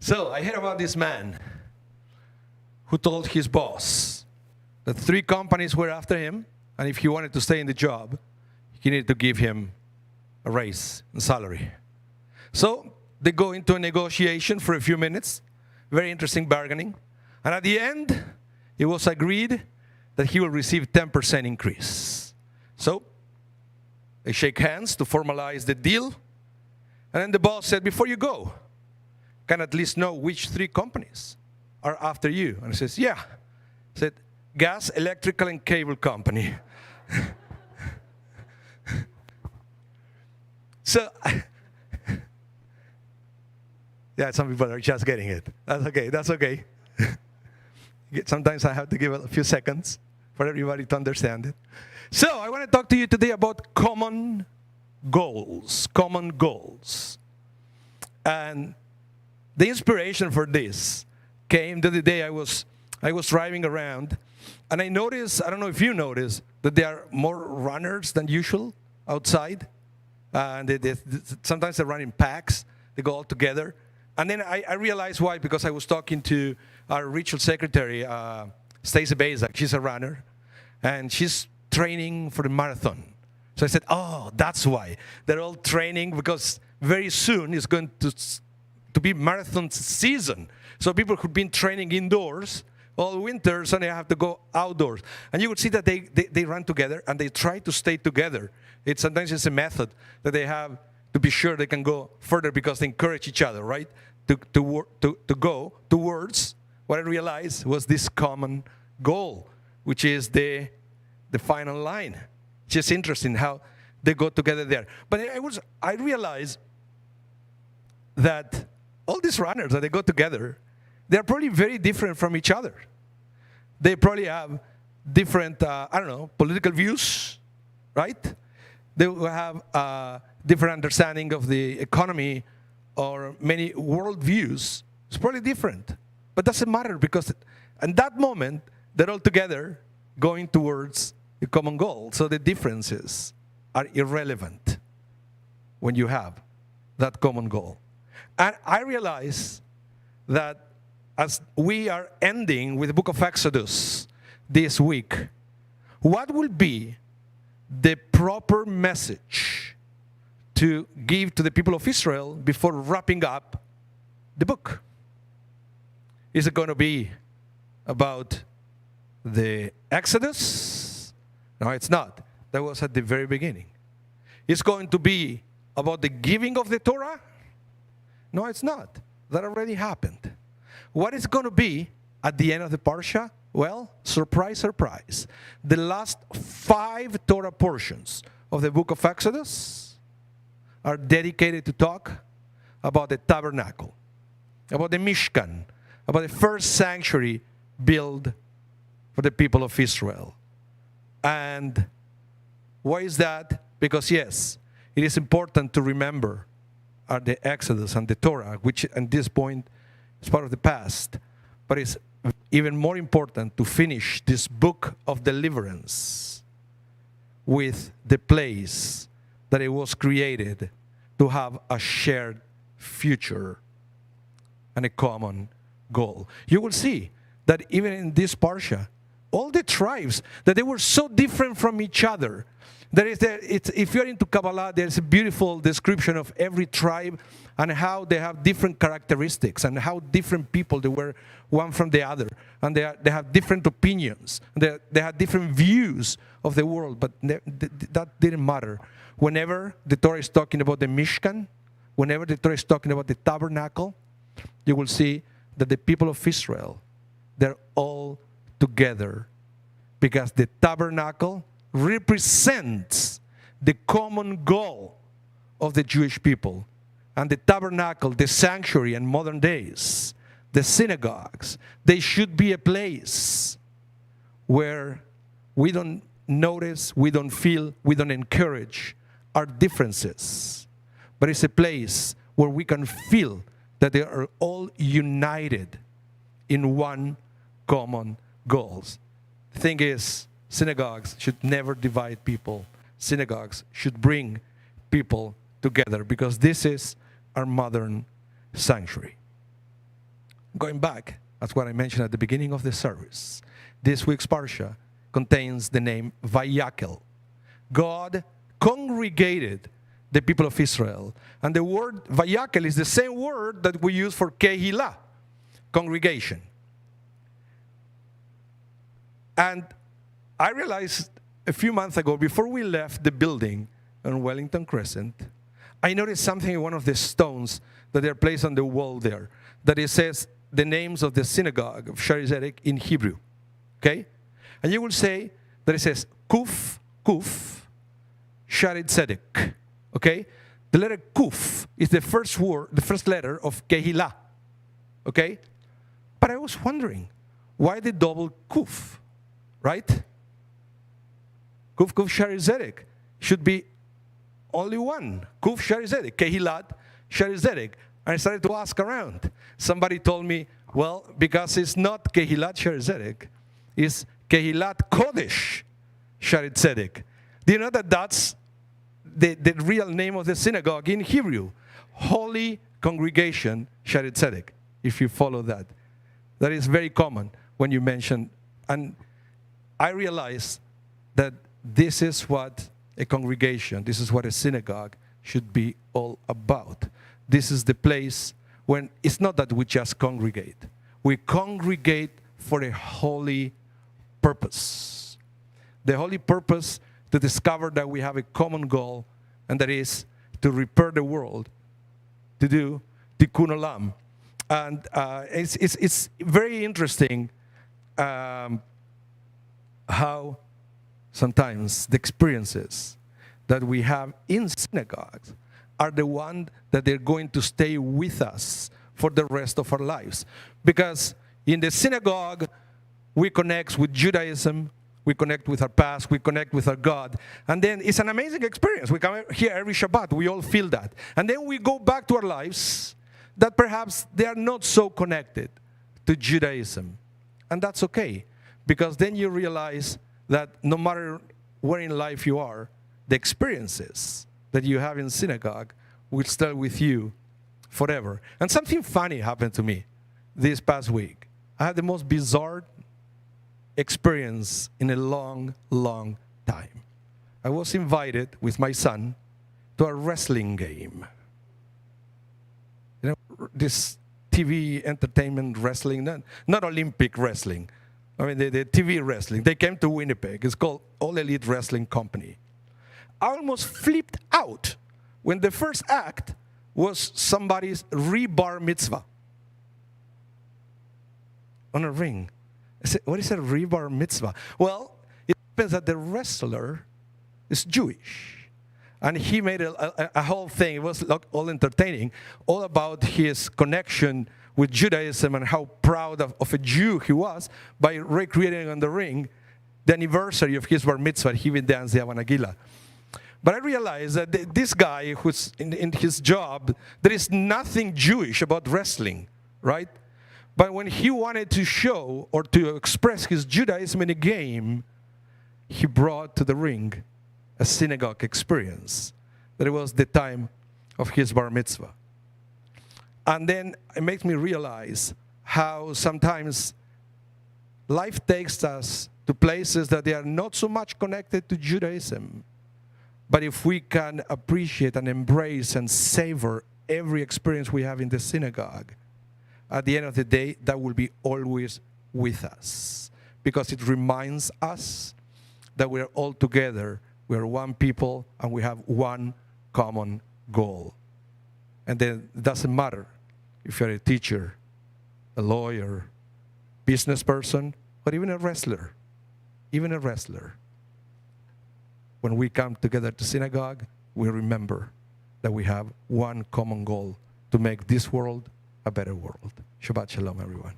So I heard about this man who told his boss that 3 companies were after him, and if he wanted to stay in the job, he needed to give him a raise in salary. So they go into a negotiation for a few minutes, very interesting bargaining, and at the end, it was agreed that he will receive 10% increase. So they shake hands to formalize the deal, and then the boss said, before you go, can at least know which 3 companies are after you? And he says, yeah. He said, gas, electrical, and cable company. So, yeah, some people are just getting it. That's okay, that's okay. Sometimes I have to give a few seconds for everybody to understand it. So, I want to talk to you today about common goals. Common goals. And the inspiration for this came the other day I was driving around, and I noticed, I don't know if you noticed, that there are more runners than usual outside. And sometimes they run in packs. They go all together. And then I realized why, because I was talking to our regional secretary, Stacey Bazak. She's a runner, and she's training for the marathon. So I said, oh, that's why. They're all training, because very soon it's going to be marathon season. So people who've been training indoors all winter, so they have to go outdoors. And you would see that they run together, and they try to stay together. Sometimes it's a method that they have to be sure they can go further, because they encourage each other, right? To go towards what I realized was this common goal, which is the final line. It's just interesting how they go together there. But I realized that all these runners that they go together, they're probably very different from each other. They probably have different, political views, right? They will have a different understanding of the economy, or many worldviews. It's probably different. But doesn't matter, because at that moment, they're all together going towards a common goal. So the differences are irrelevant when you have that common goal. And I realize that as we are ending with the book of Exodus this week, what will be the proper message to give to the people of Israel before wrapping up the book? Is it going to be about the Exodus? No, it's not. That was at the very beginning. It's going to be about the giving of the Torah? No, it's not. That already happened. What is going to be at the end of the Parsha? Well, surprise, surprise. The last 5 Torah portions of the book of Exodus are dedicated to talk about the tabernacle, about the Mishkan, about the first sanctuary built for the people of Israel. And why is that? Because yes, it is important to remember the Exodus and the Torah, which at this point is part of the past. But it's even more important to finish this book of deliverance with the place that it was created to have a shared future and a common goal. You will see that even in this Parsha, all the tribes, that they were so different from each other. If you're into Kabbalah, there's a beautiful description of every tribe and how they have different characteristics and how different people they were one from the other. And they have different opinions. They have different views of the world, but that didn't matter. Whenever the Torah is talking about the Mishkan, whenever the Torah is talking about the tabernacle, you will see that the people of Israel, they're all together, because the tabernacle represents the common goal of the Jewish people. And the tabernacle, the sanctuary in modern days, the synagogues, they should be a place where we don't notice, we don't feel, we don't encourage our differences. But it's a place where we can feel that they are all united in one common goal. The thing is, synagogues should never divide people. Synagogues should bring people together, because this is our modern sanctuary. Going back, that's what I mentioned at the beginning of the service. This week's Parsha contains the name Vayakhel. God congregated the people of Israel. And the word Vayakhel is the same word that we use for Kehillah, congregation. And I realized a few months ago, before we left the building on Wellington Crescent, I noticed something in one of the stones that are placed on the wall there, that it says the names of the synagogue of Shari Zedek in Hebrew. Okay? And you will say that it says Kuf, Kuf, Shari Zedek. Okay? The letter Kuf is the first word, the first letter of Kehillah. Okay? But I was wondering, why the double Kuf? Right? Kuf, Kuf, Shari Zedek should be only one. Kuf, Shari Zedek. Kehillat, Shari Zedek. And I started to ask around. Somebody told me, well, because it's not Kehillat Shari Zedek, it's Kehillat Kodesh Shari Zedek. Do you know that that's the real name of the synagogue in Hebrew? Holy Congregation Shari Zedek, if you follow that. That is very common when you mention. And I realized that this is what a congregation, this is what a synagogue should be all about. This is the place when it's not that we just congregate. We congregate for a holy purpose. The holy purpose to discover that we have a common goal, and that is to repair the world, to do tikkun olam. And it's very interesting how sometimes the experiences that we have in synagogues are the one that they're going to stay with us for the rest of our lives. Because in the synagogue, we connect with Judaism, we connect with our past, we connect with our God. And then it's an amazing experience. We come here every Shabbat, we all feel that. And then we go back to our lives that perhaps they are not so connected to Judaism. And that's okay, because then you realize that no matter where in life you are, the experiences that you have in synagogue will stay with you forever. And something funny happened to me this past week. I had the most bizarre experience in a long, long time. I was invited with my son to a wrestling game. You know, this TV entertainment wrestling, not Olympic wrestling. I mean, the TV wrestling. They came to Winnipeg. It's called All Elite Wrestling Company. I almost flipped out when the first act was somebody's rebar mitzvah on a ring. I said, what is a rebar mitzvah? Well, it happens that the wrestler is Jewish. And he made a whole thing. It was all entertaining, all about his connection with Judaism and how proud of a Jew he was by recreating on the ring the anniversary of his bar mitzvah. He even danced the Avanagila. But I realized that this guy who's in his job, there is nothing Jewish about wrestling, right? But when he wanted to show or to express his Judaism in a game, he brought to the ring a synagogue experience. That it was the time of his bar mitzvah. And then it makes me realize how sometimes life takes us to places that they are not so much connected to Judaism. But if we can appreciate and embrace and savor every experience we have in the synagogue, at the end of the day, that will be always with us. Because it reminds us that we are all together, we are one people, and we have one common goal. And then it doesn't matter if you're a teacher, a lawyer, business person, or even a wrestler. Even a wrestler. When we come together to synagogue, we remember that we have one common goal: to make this world a better world. Shabbat Shalom, everyone.